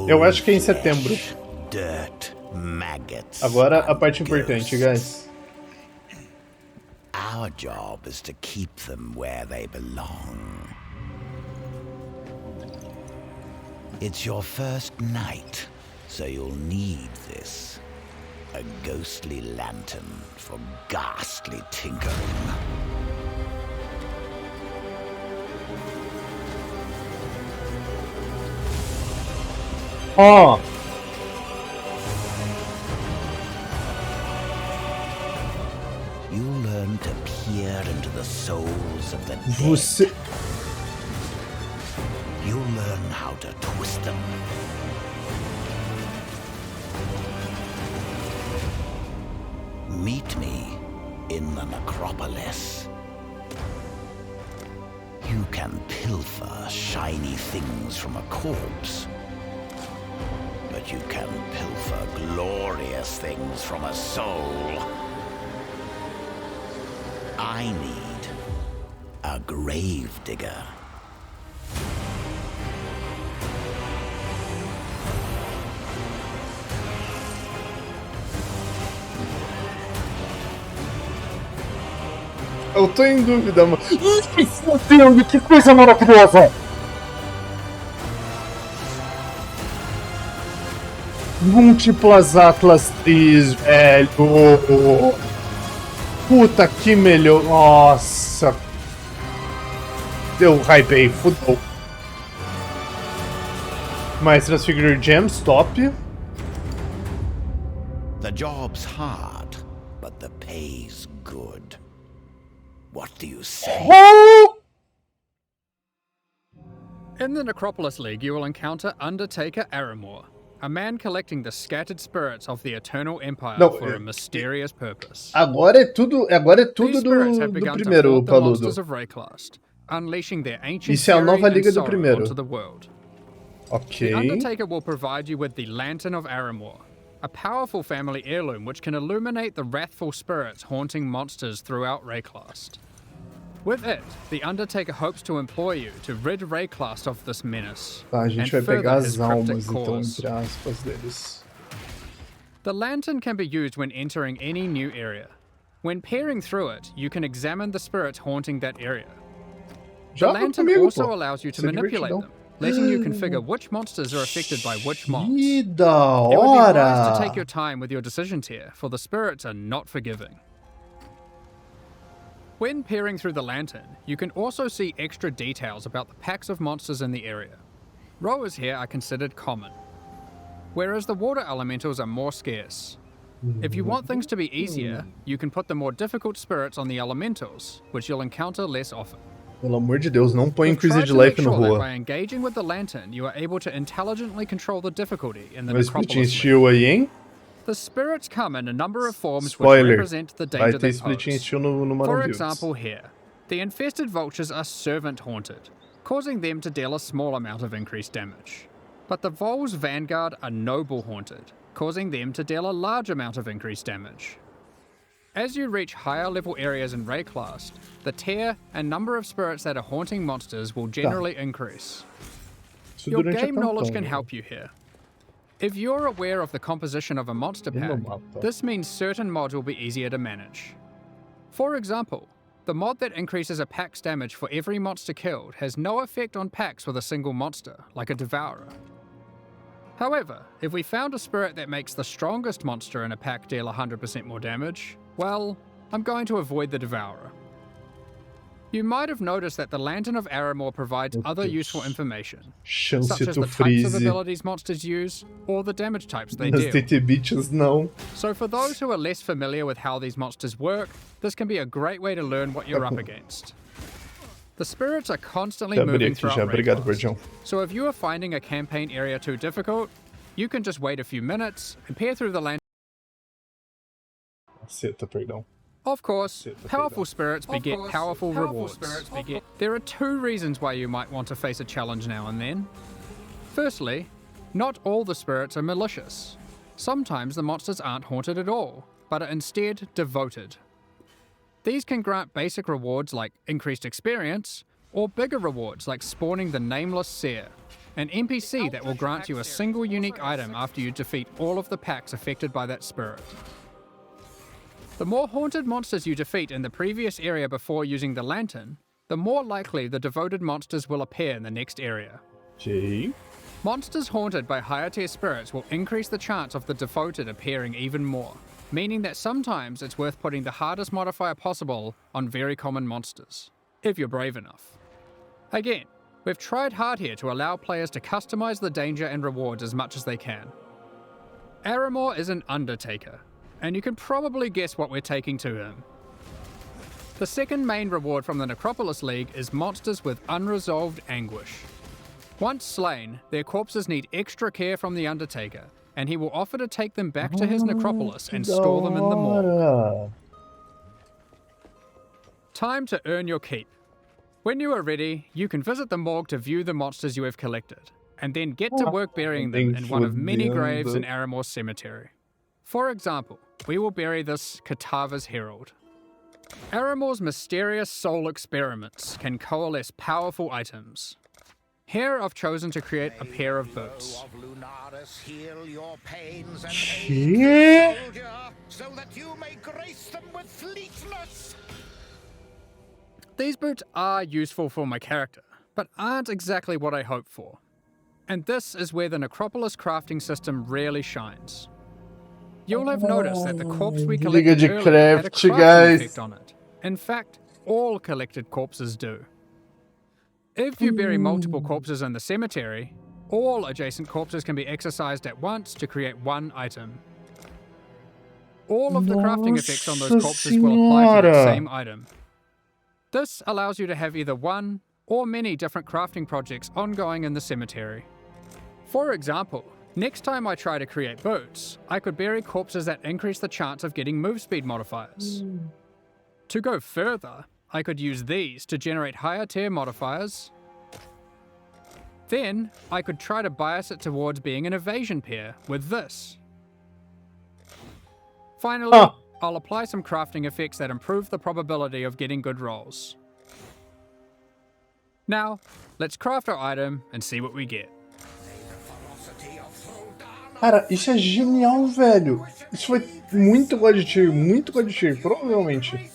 Eu acho que é em setembro. Dirt, maggots, Agora a and parte importante, guys. Our job is to keep them where they belong. It's your first night, so you'll need this. A ghostly lantern for ghastly tinkering. Ó, You'll learn to peer into the souls of the dead. você... You'll learn how to twist them. Meet me in the necropolis. You can pilfer shiny things from a corpse, but you can pilfer glorious things from a soul. I need a gravedigger. Eu tô em dúvida, mano. Ih, que coisa maravilhosa! Múltiplas Atlas 3, velho. Puta que melhor. Nossa. Eu hypei, fudeu. Mais Transfigure Gems, top. The job's hard, but the pay's good. What do you say? Oh! In the Necropolis League, you will encounter Undertaker Aramor, a man collecting the scattered spirits of the Eternal Empire for a mysterious purpose. Agora é tudo These spirits have do begun to primeiro, haunt the Paludo. monsters of Rayclast, unleashing their ancient Isso é a nova fury and liga do sorrow primeiro. onto the world. The Ok. Undertaker will provide you with the Lantern of Aramor, a powerful family heirloom which can illuminate the wrathful spirits haunting monsters throughout Rayclast. With it, the Undertaker hopes to employ you to rid Rayclast of this menace, Tá, a and gente vai further pegar his as cryptic almas, então, cause. entre aspas, deles. The lantern can be used when entering any new area. When peering through it, you can examine the spirits haunting that area. The Joga lantern comigo, also pô. allows you to Isso é manipulate divertidão. them, letting you configure which monsters are affected by which mobs. Que da It would be wise to take hora! your time with your decisions here, for the spirits are not forgiving. When peering through the lantern, you can also see extra details about the packs of monsters in the area. Rowers here are considered common, whereas the water elementals are more scarce. If you want things to be easier, you can put the more difficult spirits on the elementals, which you'll encounter less often. Pelo amor de Deus, não põe We've tried Increased to make Life no sure that rua. by engaging with the lantern, you are able to intelligently control the difficulty in the Vai split Necropolis League. Steel aí, hein? The spirits come in a number of forms which Spoiler. represent the Vai danger ter they Split pose. Steel no For Mono example here, the infested vultures are servant haunted, causing them to deal a small amount of increased damage. But the Vol's Vanguard are noble haunted, causing them to deal a large amount of increased damage. As you reach higher level areas in Rayclast, the tier and number of spirits that are haunting monsters will generally increase. Isso Your durante a game knowledge campanha. can help you here. If you're aware of the composition of a monster E no pack, mapa? this means certain mods will be easier to manage. For example, the mod that increases a pack's damage for every monster killed has no effect on packs with a single monster, like a Devourer. However, if we found a spirit that makes the strongest monster in a pack deal 100% more damage, well, I'm going to avoid the Devourer. You might have noticed that the Lantern of Aramor provides other useful information, Chance such as to the types of freeze. abilities monsters use, or the damage types they Nas deal. TT Beaches, não. So for those who are less familiar with how these monsters work, this can be a great way to learn what you're up against. The spirits are constantly Já abri moving aqui throughout já, obrigado, Rayclast. Guardião. So if you are finding a campaign area too difficult, you can just wait a few minutes and peer through the lantern. Caceta, perdão. Of course, powerful spirits beget powerful rewards. There are two reasons why you might want to face a challenge now and then. Firstly, not all the spirits are malicious. Sometimes the monsters aren't haunted at all, but are instead devoted. These can grant basic rewards like increased experience, or bigger rewards like spawning the Nameless Seer, an NPC that will grant you a single unique item after you defeat all of the packs affected by that spirit. The more haunted monsters you defeat in the previous area before using the lantern, the more likely the devoted monsters will appear in the next area. Ok. Monsters haunted by higher tier spirits will increase the chance of the devoted appearing even more, meaning that sometimes it's worth putting the hardest modifier possible on very common monsters, if you're brave enough. Again, we've tried hard here to allow players to customize the danger and rewards as much as they can. Aramor is an Undertaker, and you can probably guess what we're taking to him. The second main reward from the Necropolis League is monsters with unresolved anguish. Once slain, their corpses need extra care from the Undertaker, and he will offer to take them back to his necropolis and store them in the morgue. Time to earn your keep. When you are ready, you can visit the morgue to view the monsters you have collected, and then get to work burying them in one of many graves in Aramor's cemetery. For example, we will bury this Katava's Herald. Aramor's mysterious soul experiments can coalesce powerful items. Here I've chosen to create a pair of boots. These boots are useful for my character, but aren't exactly what I hoped for. And this is where the Necropolis crafting system really shines. You'll have noticed that the corpse we collected Liga de earlier had a craft, crafting guys. effect on it. In fact, all collected corpses do. If you bury multiple corpses in the cemetery, all adjacent corpses can be exercised at once to create one item. All of the crafting effects on those corpses will apply to that same item. This allows you to have either one or many different crafting projects ongoing in the cemetery. For example, next time I try to create boots, I could bury corpses that increase the chance of getting move speed modifiers. To go further, I could use these to generate higher tier modifiers. Then, I could try to bias it towards being an evasion pair with this. Finally, I'll apply some crafting effects that improve the probability of getting good rolls. Now, let's craft our item and see what we get. Cara, isso é genial, velho. Isso foi muito God tier, provavelmente.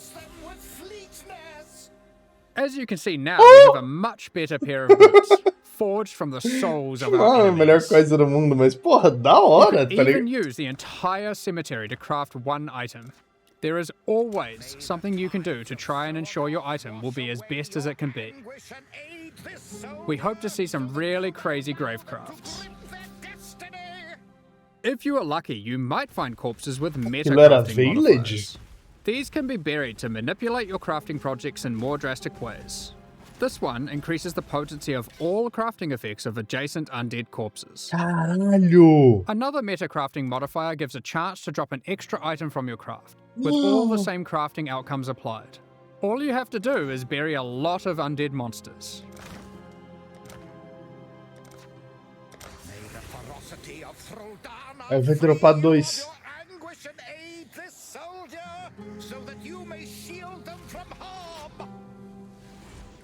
As you can see now, we have a much better pair of boots, forged from the souls of Não our é a melhor enemies. coisa do mundo, mas porra, da You hora, could tá even ligado? use the entire cemetery to craft one item. There is always something you can do to try and ensure your item will be as best as it can be. We hope to see some really crazy grave crafts. If you are lucky, you might find corpses with meta Aquilo era crafting village? modifiers. These can be buried to manipulate your crafting projects in more drastic ways. This one increases the potency of all crafting effects of adjacent undead corpses. Caralho! Another meta crafting modifier gives a chance to drop an extra item from your craft, with all the same crafting outcomes applied. All you have to do is bury a lot of undead monsters. Aí vai dropar 2.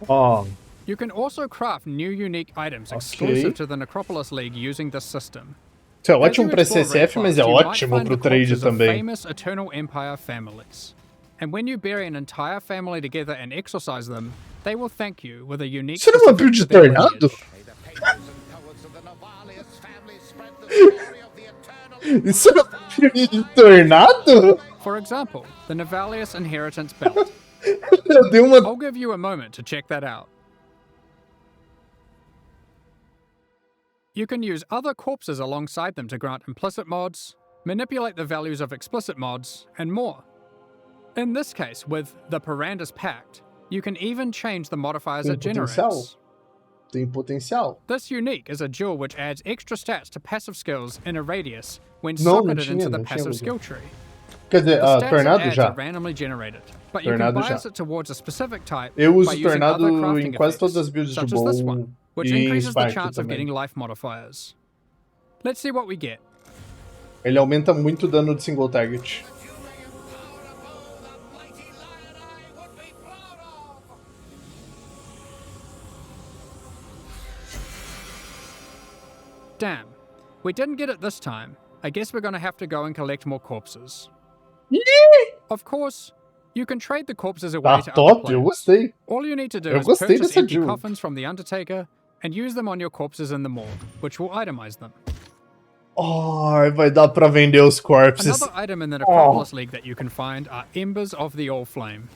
Ó, You can also craft new unique items exclusive to the Necropolis League using this system. isso é As ótimo you pra explore CCF, mas Raidcraft, é you might ótimo find pro the trade corpses of também. famous Eternal Empire families. And when you bury an entire family together and exorcise them, they will thank you with a unique Isso não é uma specific build to de their tornado? lineage. Isso não é uma build de tornado? For example, the Navalius Inheritance Belt. Eu dei uma... I'll give you a moment to check that out. You can use other corpses alongside them to grant implicit mods, manipulate the values of explicit mods, and more. In this case, with the Parandus Pact, you can even change the modifiers it generates. Tem potencial. This unique is a jewel which adds extra stats to passive skills in a radius when Não socketed into the tinha passive mesmo. skill tree. Quer dizer, The stats it tornado adds já. are randomly generated, but you can Tornado bias já. it towards a specific type Eu by uso using tornado other crafting em quase effects, todas as builds de such as this bow one, which e em increases the Spark chance of também. getting life modifiers. Let's see what we get. Ele aumenta muito o dano de single target. Damn, we didn't get it this time. I guess we're gonna have to go and collect more corpses. Of course, you can trade the corpses away to other top, eu players. gostei. All you need to do Eu is gostei purchase dessa empty duel. coffins from the Undertaker and use them on your corpses in the morgue, which will itemize them. Ai, vai dar pra vender os corpses. Another item in the Necropolis League that you can find are Embers of the All Flame.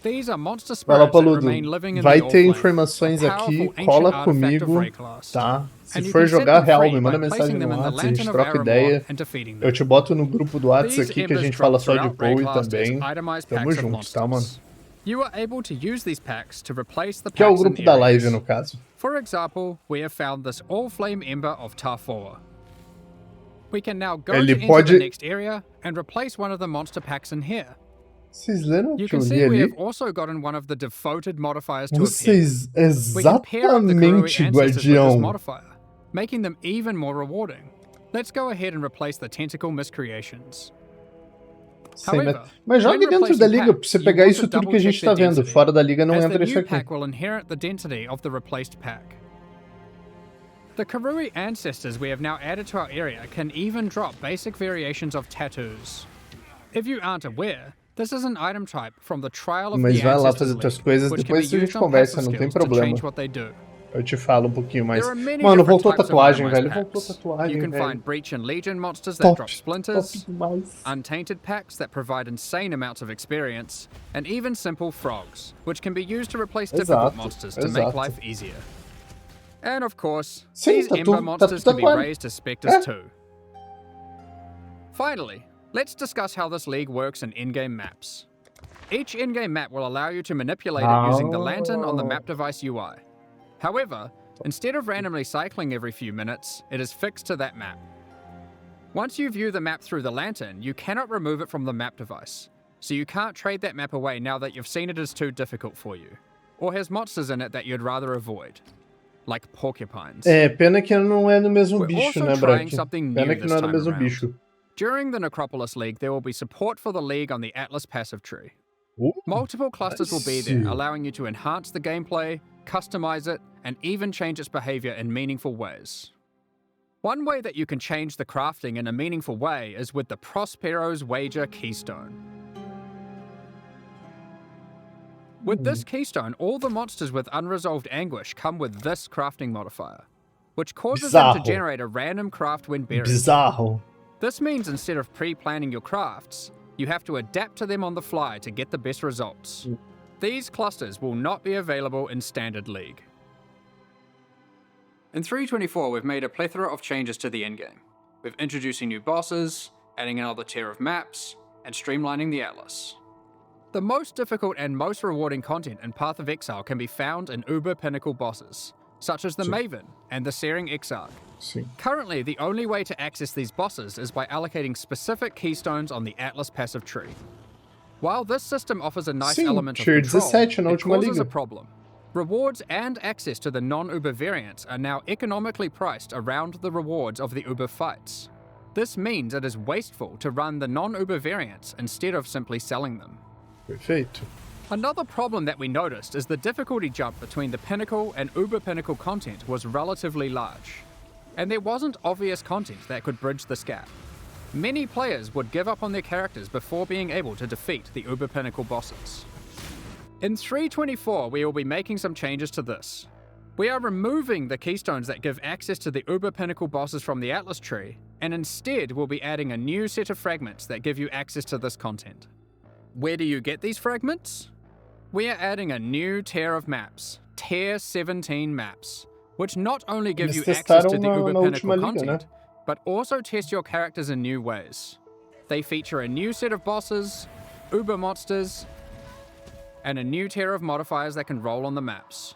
These are monster Fala, spirits that Paludo. remain living in Vai the All ter Flame, informações a aqui, powerful ancient cola artifact of comigo, Rayclass. tá? Se And you for can set jogar them real, free me manda by mensagem placing no them in the WhatsApp, a Lantern gente of troca Aramor ideia. and defeating Eu them. te boto no grupo do WhatsApp These aqui que a embers gente drop fala só de throughout POE Rayclass as também. itemized Tamo packs of junto, tá, mano? monsters. You are able to use these packs to replace the Que é o packs in grupo da areas. live, no caso. For example, we have found this All Flame Ember of Tarfor. We can now go Ele to enter pode- the next area and replace one of the monster packs in here. Vocês leram o You que eu can li see we ali? have also gotten one of the devoted modifiers to appear. Vocês We can pair up the Karui exatamente, ancestors with this guardião. modifier, making them even more rewarding. Let's go ahead and replace the tentacle miscreations. Sei, However, mas jogue when dentro da replacing liga pra você packs, pegar you isso want to tudo que a gente tá double-check their vendo. density, Fora da liga não as entra the isso new aqui. pack will inherit the density of the replaced pack. The Karui ancestors we have now added to our area can even drop basic variations of tattoos. If you aren't aware, this is an item type from the Trial of Mas the vai lá Ancestors fazer tuas League, coisas, which can depois be a gente used on conversa, passive não tem skills to problema. change what they do. Eu te falo um pouquinho mais. There are many Mano, different voltou types of tatuagem, itemized velho. packs. Voltou tatuagem, You can velho. find Breach and Legion monsters that Top, drop top splinters, demais. untainted packs that provide insane amounts of experience, and even simple frogs, which can be used to replace difficult Exato, monsters to make exato. life easier. And of course, Sim, these tá Ember tudo- monsters tá can be tudo raised as specters É. too. Finally, let's discuss how this league works in in-game maps. Each in-game map will allow you to manipulate it using the lantern on the map device UI. However, instead of randomly cycling every few minutes, it is fixed to that map. Once you view the map through the lantern, you cannot remove it from the map device, so you can't trade that map away now that you've seen it as too difficult for you, or has monsters in it that you'd rather avoid, like porcupines. É, pena que não é no mesmo We're bicho, also né, trying Brack? something Pena new que this não é no time mesmo around. bicho. During the Necropolis League, there will be support for the league on the Atlas passive tree. Uh, Multiple clusters will be there, nice. allowing you to enhance the gameplay, customize it, and even change its behavior in meaningful ways. One way that you can change the crafting in a meaningful way is with the Prospero's Wager Keystone. With this keystone, all the monsters with unresolved anguish come with this crafting modifier, which causes them to Bizarro. generate a random craft when buried. Bizarro. This means instead of pre-planning your crafts, you have to adapt to them on the fly to get the best results. These clusters will not be available in Standard League. In 3.24, we've made a plethora of changes to the endgame. We're introducing new bosses, adding another tier of maps, and streamlining the Atlas. The most difficult and most rewarding content in Path of Exile can be found in Uber Pinnacle bosses, such as the Maven and the Searing Exarch. Sim. Currently, the only way to access these bosses is by allocating specific keystones on the Atlas passive tree. While this system offers a nice Sim, element of tier control, 17 na it última causes liga. a problem. Rewards and access to the non-Uber variants are now economically priced around the rewards of the Uber fights. This means it is wasteful to run the non-Uber variants instead of simply selling them. Perfeito. Another problem that we noticed is the difficulty jump between the Pinnacle and Uber Pinnacle content was relatively large, and there wasn't obvious content that could bridge this gap. Many players would give up on their characters before being able to defeat the Uber Pinnacle bosses. In 3.24, we will be making some changes to this. We are removing the keystones that give access to the Uber Pinnacle bosses from the Atlas tree, and instead we'll be adding a new set of fragments that give you access to this content. Where do you get these fragments? We are adding a new tier of maps, Tier 17 maps, which not only give you Eles access to testaram the na Uber última Pinnacle liga, content, né? but also test your characters in new ways. They feature a new set of bosses, Uber monsters, and a new tier of modifiers that can roll on the maps.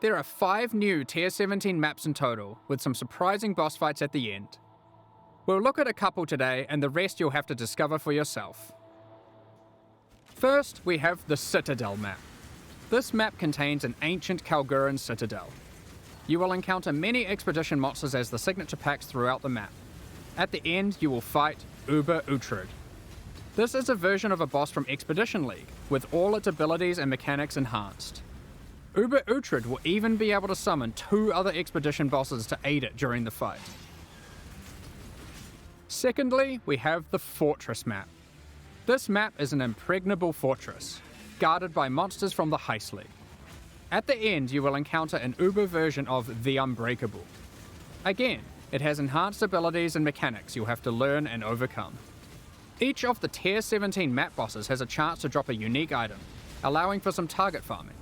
There are 5 new Tier 17 maps in total, with some surprising boss fights at the end. We'll look at a couple today, and the rest you'll have to discover for yourself. First, we have the Citadel map. This map contains an ancient Kalguran citadel. You will encounter many expedition monsters as the signature packs throughout the map. At the end, you will fight Uber Utrud. This is a version of a boss from Expedition League, with all its abilities and mechanics enhanced. Uber Uhtred will even be able to summon 2 other expedition bosses to aid it during the fight. Secondly, we have the Fortress map. This map is an impregnable fortress, guarded by monsters from the Heist League. At the end, you will encounter an Uber version of the Unbreakable. Again, it has enhanced abilities and mechanics you'll have to learn and overcome. Each of the Tier 17 map bosses has a chance to drop a unique item, allowing for some target farming.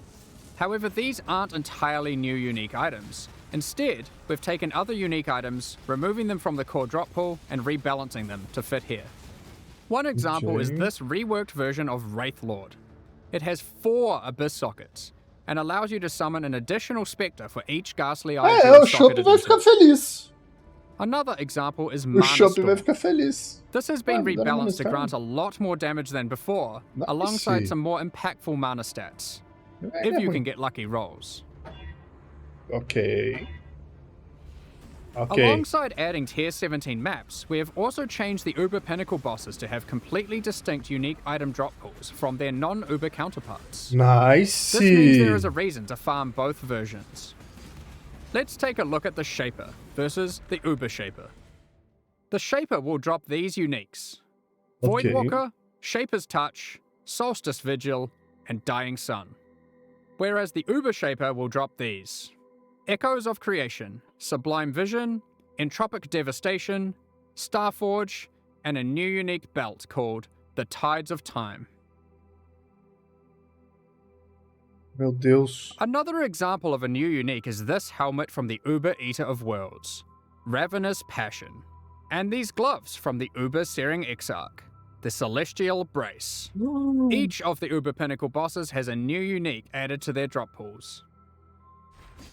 However, these aren't entirely new unique items. Instead, we've taken other unique items, removing them from the core drop pool and rebalancing them to fit here. One example is this reworked version of Wraith Lord. It has 4 Abyss sockets, and allows you to summon an additional Spectre for each ghastly item. O Shopping vai ficar feliz. Another example is O Mana Shopping vai Storm. ficar feliz. This has been dá rebalanced mana to grant a lot more damage than before, alongside some more impactful mana stats, if you can get lucky rolls. Ok. Alongside adding Tier 17 maps, we have also changed the Uber Pinnacle bosses to have completely distinct unique item drop pools from their non-Uber counterparts. Nice. This means there is a reason to farm both versions. Let's take a look at the Shaper versus the Uber Shaper. The Shaper will drop these uniques: Voidwalker, Shaper's Touch, Solstice Vigil, and Dying Sun. Whereas the Uber Shaper will drop these: Echoes of Creation, Sublime Vision, Entropic Devastation, Starforge, and a new unique belt called the Tides of Time. Meu Deus. Another example of a new unique is this helmet from the Uber Eater of Worlds, Ravenous Passion, and these gloves from the Uber Searing Exarch, the Celestial Brace. Each of the Uber Pinnacle bosses has a new unique added to their drop pools.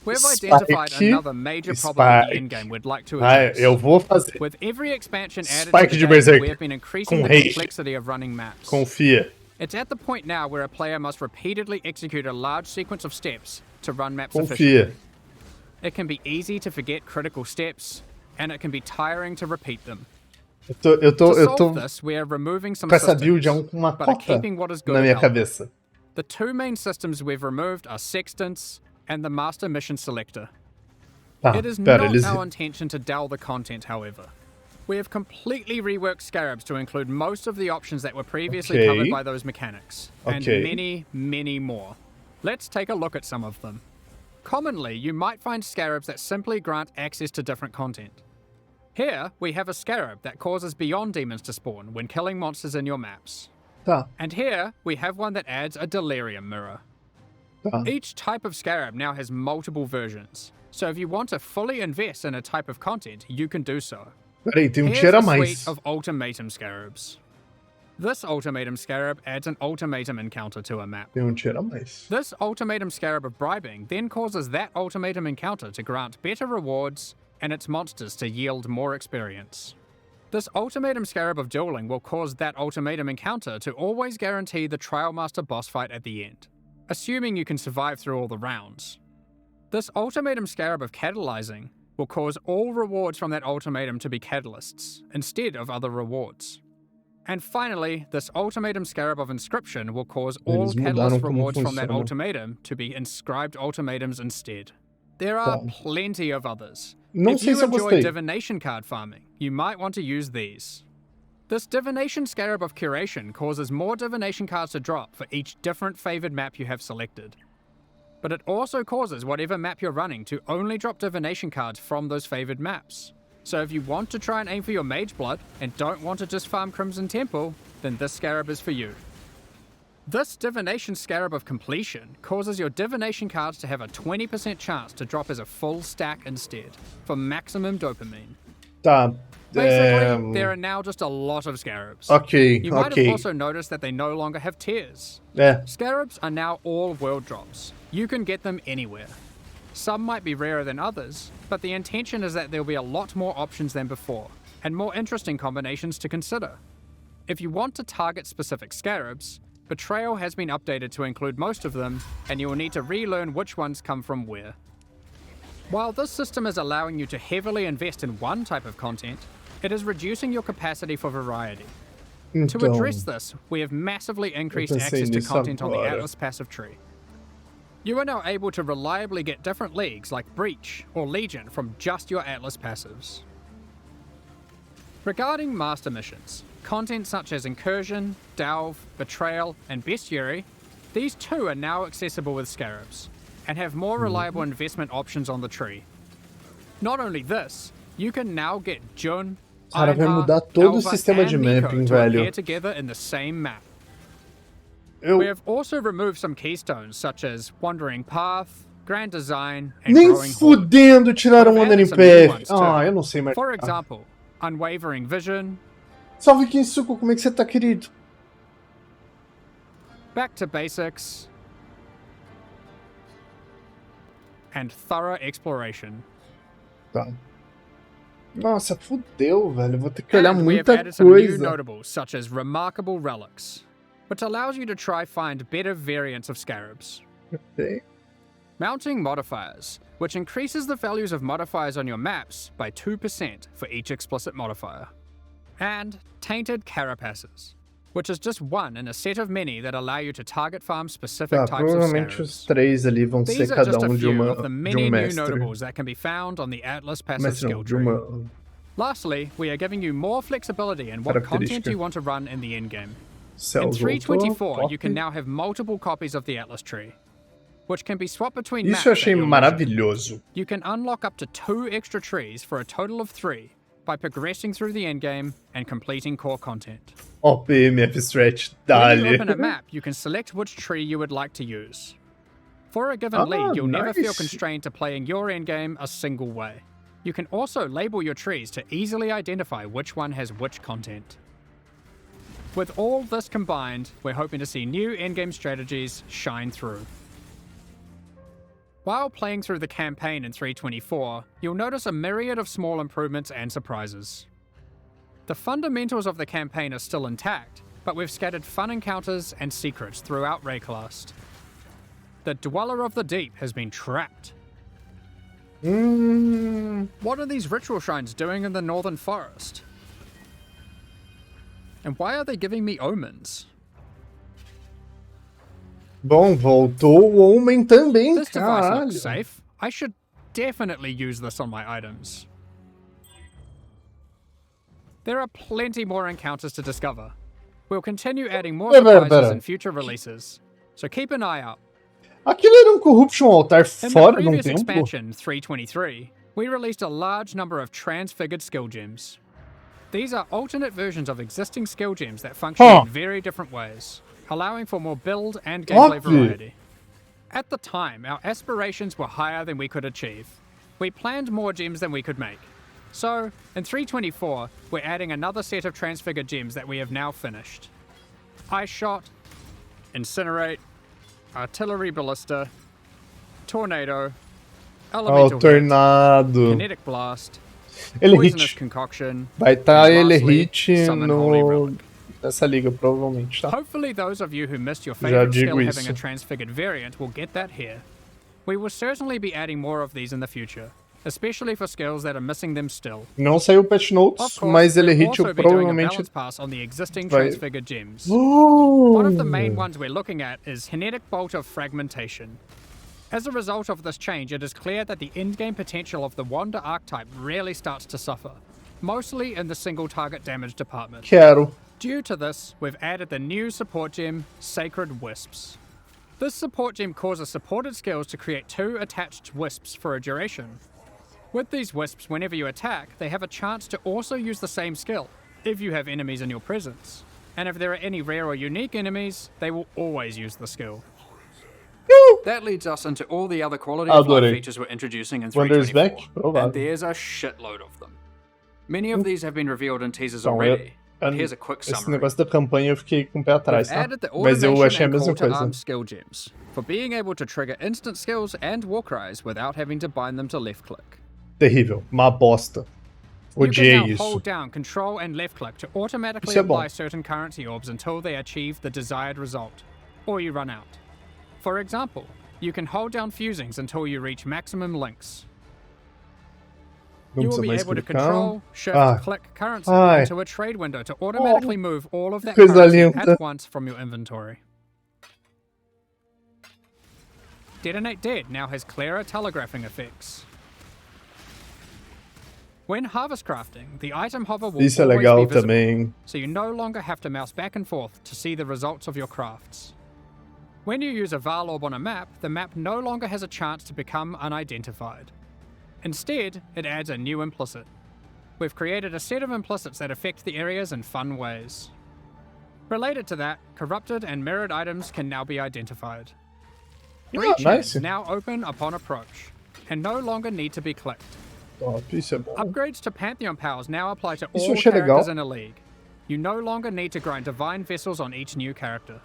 We've identified another major problem in the endgame we'd like to address. Eu vou fazer. With every expansion added Spike to de the game, Berserker. we have been increasing Com the haste. complexity of running maps. Confia. It's at the point now where a player must repeatedly execute a large sequence of steps to run maps efficiently. Confia. It can be easy to forget critical steps, and it can be tiring to repeat them. Eu To tô solve this, we are removing some com essa build systems, com uma but are cota keeping what is good na at minha help. cabeça. The 2 main systems we've removed are Sextants and the Master Mission Selector. Tá, It is pera, not eles... our intention to dull the content, however. We have completely reworked Scarabs to include most of the options that were previously covered by those mechanics, and many, many more. Let's take a look at some of them. Commonly, you might find Scarabs that simply grant access to different content. Here, we have a Scarab that causes Beyond Demons to spawn when killing monsters in your maps. Tá, And here, we have one that adds a Delirium Mirror. tá. Each type of Scarab now has multiple versions, so if you want to fully invest in a type of content, you can do so. Peraí, tem Here's cheiro a a mais. suite of Ultimatum Scarabs. This Ultimatum Scarab adds an Ultimatum encounter to a map. Tem cheiro a mais. This Ultimatum Scarab of Bribing then causes that Ultimatum encounter to grant better rewards and its monsters to yield more experience. This Ultimatum Scarab of Dueling will cause that Ultimatum encounter to always guarantee the Trial Master boss fight at the end, assuming you can survive through all the rounds. This Ultimatum Scarab of Catalyzing will cause all rewards from that ultimatum to be catalysts, instead of other rewards. And finally, this Ultimatum Scarab of Inscription will cause all Eles mudaram catalyst como rewards from that funciona. ultimatum to be inscribed ultimatums instead. There are plenty of others. Não If sei you se eu enjoy gostei. divination card farming, you might want to use these. This Divination Scarab of Curation causes more divination cards to drop for each different favored map you have selected. But it also causes whatever map you're running to only drop divination cards from those favored maps. So if you want to try and aim for your Mage Blood and don't want to just farm Crimson Temple, then this Scarab is for you. This Divination Scarab of Completion causes your divination cards to have a 20% chance to drop as a full stack instead, for maximum dopamine. Tá. Basically, there are now just a lot of Scarabs. Ok, You might ok. have also noticed that they no longer have tiers. É, Scarabs are now all world drops. You can get them anywhere. Some might be rarer than others, but the intention is that there'll be a lot more options than before, and more interesting combinations to consider. If you want to target specific Scarabs, Betrayal has been updated to include most of them, and you will need to relearn which ones come from where. While this system is allowing you to heavily invest in one type of content, it is reducing your capacity for variety. To então... address this, we have massively increased pensei access to nisso content on the agora. Atlas passive tree. You are now able to reliably get different leagues like Breach or Legion from just your Atlas passives. Regarding Master Missions, content such as Incursion, Delve, Betrayal, and Bestiary, these too are now accessible with Scarabs, and have more reliable investment options on the tree. Not only this, you can now get Jun, Cara, vai Ironheart, mudar todo o Elva, sistema and de Nico mapping, to velho. appear together in the same map. Eu We have also removed some keystones such as Wandering Path, Grand Design, and nem Growing Horde. fudendo tiraram o We've added Wandering some new Path. ones too. Ah, eu não sei mais. For example, Unwavering Vision, Salve Kinsuko, como é que você tá, querido? Back to Basics, and Thorough Exploration. Tá. Nossa, fudeu, velho. Vou ter que olhar And we have muita added some new coisa. notables such as Remarkable Relics, which allows you to try find better variants of Scarabs. Ok. Mounting Modifiers, which increases the values of modifiers on your maps by 2% for each explicit modifier. And Tainted Carapaces, which is just one in a set of many that allow you to target farm specific Tá, types of provavelmente os Scarabs. três ali vão ser These are cada just a de few uma of the de many new mestre. notables that can be found on the Atlas passive Mestre não, skill de tree. uma Lastly, we are giving you more flexibility in what content característica. you want to run in the endgame. In Cells 324, voltou, you can top. now have multiple copies of the Atlas tree, which can be swapped between Isso maps eu at achei your leisure. maravilhoso. You can unlock up to 2 extra trees for a total of 3 by progressing through the endgame and completing core content. OPMF Stretch, When you dale. open a map, you can select which tree you would like to use. For a given league, you'll never feel nice. constrained to playing your endgame a single way. You can also label your trees to easily identify which one has which content. With all this combined, we're hoping to see new endgame strategies shine through. While playing through the campaign in 324, you'll notice a myriad of small improvements and surprises. The fundamentals of the campaign are still intact, but we've scattered fun encounters and secrets throughout Rayclast. The Dweller of the Deep has been trapped. What are these ritual shrines doing in the northern forest? And why are they giving me omens? Bom, voltou o homem também, This device caralho. looks safe. I should definitely use this on my items. There are plenty more encounters to discover. We'll continue adding more surprises in future releases, so keep an eye out. Aquilo era Corruption Altar In the fora de previous templo? expansion, 323, we released a large number of transfigured skill gems. These are alternate versions of existing skill gems that function in very different ways, allowing for more build and gameplay variety. At the time, our aspirations were higher than we could achieve. We planned more gems than we could make. So, in 324, we're adding another set of transfigured gems that we have now finished. Ice Shot, Incinerate, Artillery Ballista, Tornado, Elemental Hit, Tornado. Kinetic Blast, Poisonous Elite. Concoction, Vai estar and lastly, Elite Summon Holy no... Relic. nessa liga, provavelmente, tá? Hopefully those of you who missed your Já favorite digo skill isso. having a transfigured variant will get that here. We will certainly be adding more of these in the future, especially for skills that are missing them still. Não saiu patch Of notes, course, mas we'll Elite also eu be doing a provavelmente... balance pass on the existing vai- transfigured gems. One of the main Oh! ones we're looking at is Kinetic Bolt of Fragmentation. As a result of this change, it is clear that the endgame potential of the Wander archetype really starts to suffer, mostly in the single target damage department. Quero. Due to this, we've added the new support gem, Sacred Wisps. This support gem causes supported skills to create 2 attached wisps for a duration. With these wisps, whenever you attack, they have a chance to also use the same skill, if you have enemies in your presence. And if there are any rare or unique enemies, they will always use the skill. That leads us into all the other quality of life Adorei. features we're introducing in Wonders 324, back? Provável. and there's a shitload of them. Many of these have been revealed in teasers Então, already, but here's a quick esse summary. negócio da campanha eu fiquei com o pé atrás, We've tá? added the Mas eu automation achei a and mesma call to coisa. arms skill gems, for being able to trigger instant skills and war cries without having to bind them to left click. Terrível. Uma bosta. You can Odiei now isso. hold down control and left click to automatically Isso é bom. apply certain currency orbs until they achieve the desired result, or you run out. For example, you can hold down fusings until you reach maximum links. Não You will precisa be mais able to clicar. control, shift, Ah. click currency Ai. into a trade window to automatically move all of that Coisa currency linda. at once from your inventory. Detonate Dead now has clearer telegraphing effects. When harvest crafting, the item hover will Isso é always legal be visible, também. so you no longer have to mouse back and forth to see the results of your crafts. When you use a Val orb on a map, the map no longer has a chance to become unidentified. Instead, it adds a new implicit. We've created a set of implicits that affect the areas in fun ways. Related to that, corrupted and mirrored items can now be identified. Breach nice. is now open upon approach, and no longer need to be clicked. Top, isso é bom. Upgrades to Pantheon powers now apply to Isso all eu achei characters legal. in a league. You no longer need to grind divine vessels on each new character.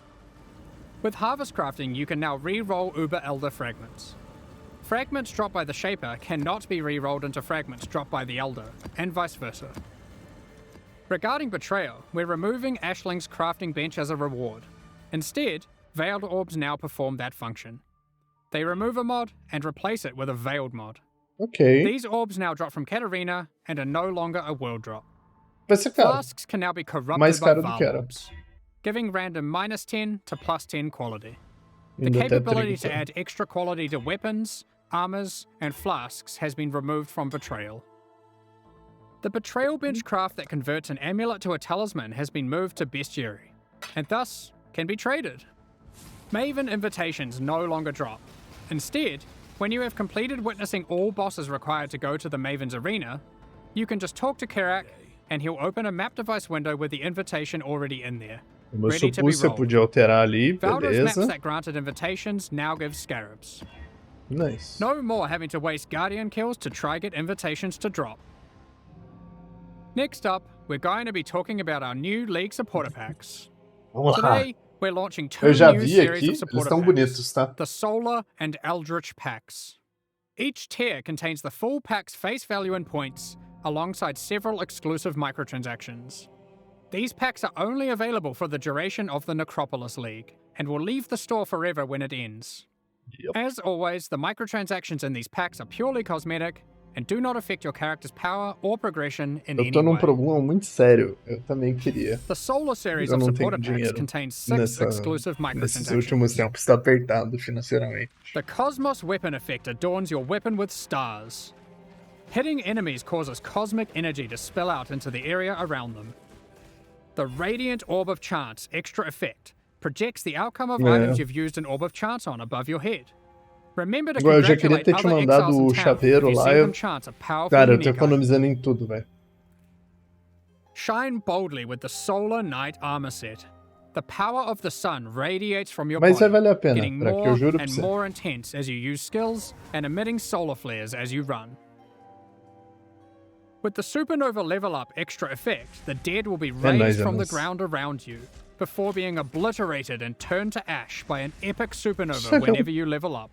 With harvest crafting, you can now re-roll Uber Elder fragments. Fragments dropped by the Shaper cannot be re-rolled into fragments dropped by the Elder, and vice versa. Regarding Betrayal, we're removing Ashling's crafting bench as a reward. Instead, Veiled Orbs now perform that function. They remove a mod and replace it with a Veiled mod. Ok. These orbs now drop from Katarina and are no longer a world drop. Vai ser caro. Flasks can now be corrupted Mais by caro do Val que era. orbs, giving random -10 to +10 quality. The Indo até capability to 30. add extra quality to weapons, armors, and flasks has been removed from Betrayal. The Betrayal bench craft that converts an amulet to a talisman has been moved to Bestiary, and thus can be traded. Maven invitations no longer drop. Instead, when you have completed witnessing all bosses required to go to the Maven's arena, you can just talk to Kirak, and he'll open a map device window with the invitation already in there, Como eu ready to be supus, você rolled. podia alterar ali, Valdo's maps beleza. that granted invitations now give scarabs. Nice. No more having to waste Guardian kills to try get invitations to drop. Next up, we're going to be talking about our new League supporter packs. Vamos lá. Today, we're launching two Eu já new vi series aqui, of eles supporter estão packs. bonitos, tá? The Solar and Eldritch packs. Each tier contains the full pack's face value in points, alongside several exclusive microtransactions. These packs are only available for the duration of the Necropolis League, and will leave the store forever when it ends. Yep. As always, the microtransactions in these packs are purely cosmetic, and do not affect your character's power or progression in Eu any tô num way. problema muito sério. Eu também queria. The Solar series Eu of não tenho supporter packs dinheiro contains 6 exclusive nesses microtransactions. últimos tempos. Tá apertado financeiramente. The Cosmos Weapon effect adorns your weapon with stars. Hitting enemies causes cosmic energy to spill out into the area around them. The Radiant Orb of Chance extra effect projects the outcome of items you've used an Orb of Chance on above your head. Remember to Igual, eu já queria congratulate ter te other mandado exiles in o town chaveiro if you lá. see them chance a powerful Cara, eu tô unique item. economizando em tudo, velho. Shine boldly with the Solar Knight armor set. The power of the sun radiates from your Mas vai body, valer a pena, getting pra que eu more juro pra and você. more intense as you use skills and emitting solar flares as you run. With the Supernova level up extra effect, the dead will be raised nice, from the nice. ground around you, before being obliterated and turned to ash by an epic supernova So- whenever you level up.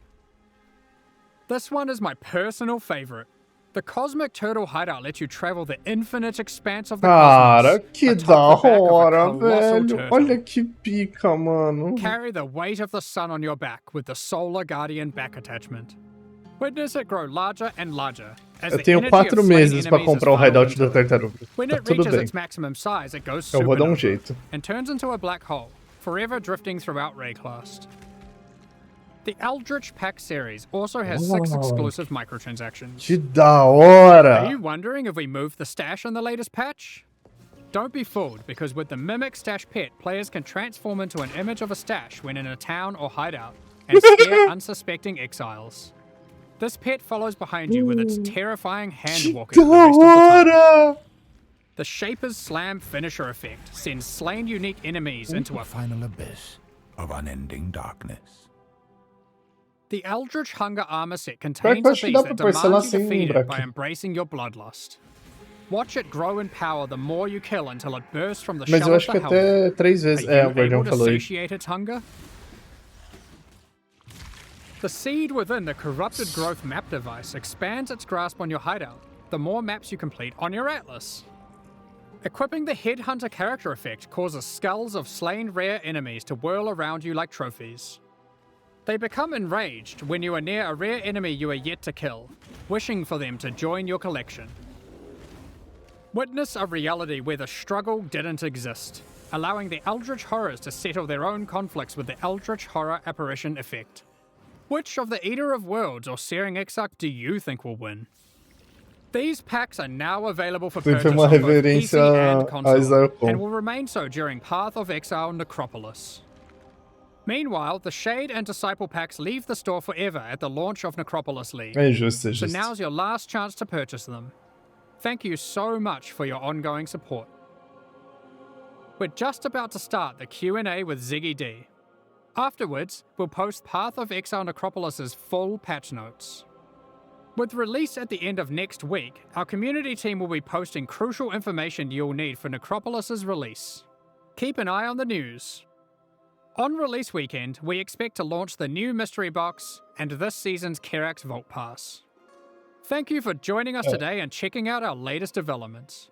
This one is my personal favorite. The Cosmic Turtle Hideout lets you travel the infinite expanse of the Cara, cosmos que atop da the back of a hora, colossal velho. turtle. Olha que pica, mano. Carry the weight of the sun on your back with the Solar Guardian back attachment. Witness it grow larger and larger as Eu the tenho energy 4 of slain meses pra enemies is comprar o funneled hideout into da it. tartaruga. When Tá it tudo reaches bem. its maximum size, it goes Eu vou dar um supernova jeito. and turns into a black hole, forever drifting throughout Rayclast. The Eldritch Pack series also has 6 Wow. exclusive microtransactions. Que da Are hora! you wondering if we moved the stash in the latest patch? Don't be fooled, because with the Mimic Stash pet, players can transform into an image of a stash when in a town or hideout, and scare unsuspecting exiles. This pet follows behind you with its terrifying hand Que walking da the rest of the time. hora! The Shaper's Slam finisher effect sends slain unique enemies into a... final abyss of unending darkness. The Eldritch Hunger armor set contains que eu a acho que beast dá that pra parcelar demands you sem defeat it lembrar by aqui. embracing your bloodlust. Watch it grow in power the more you kill until it bursts from the Mas shell eu of acho the que helmet. até 3 vezes. Are É, you o Guardião able to falou aí. satiate its hunger? The seed within the Corrupted Growth map device expands its grasp on your hideout, the more maps you complete on your atlas. Equipping the Headhunter character effect causes skulls of slain rare enemies to whirl around you like trophies. They become enraged when you are near a rare enemy you are yet to kill, wishing for them to join your collection. Witness a reality where the struggle didn't exist, allowing the Eldritch Horrors to settle their own conflicts with the Eldritch Horror Apparition effect. Which of the Eater of Worlds or Searing Exarch do you think will win? These packs are now available for Foi purchase uma on both reverência PC and a console, Exarchon. and will remain so during Path of Exile Necropolis. Meanwhile, the Shade and Disciple packs leave the store forever at the launch of Necropolis League. É justo, é So justo. now's your last chance to purchase them. Thank you so much for your ongoing support. We're just about to start the Q&A with Ziggy D. Afterwards, we'll post Path of Exile Necropolis' full patch notes. With release at the end of next week, our community team will be posting crucial information you'll need for Necropolis' release. Keep an eye on the news. On release weekend, we expect to launch the new Mystery Box and this season's Kerax Vault Pass. Thank you for joining us today and checking out our latest developments.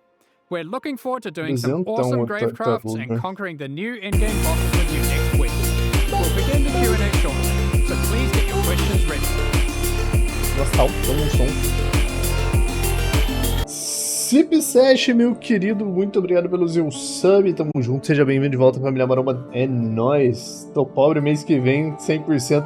We're looking forward to doing some awesome grave crafts and conquering the new endgame bosses with you next week. We'll begin the Q&A shortly, so please get your questions ready. Nossa, tá um som. Cipsesh, meu querido, muito obrigado pelo seu sub, tamo junto, seja bem-vindo de volta, família Maromba, é nóis. Tô pobre mês que vem, 100%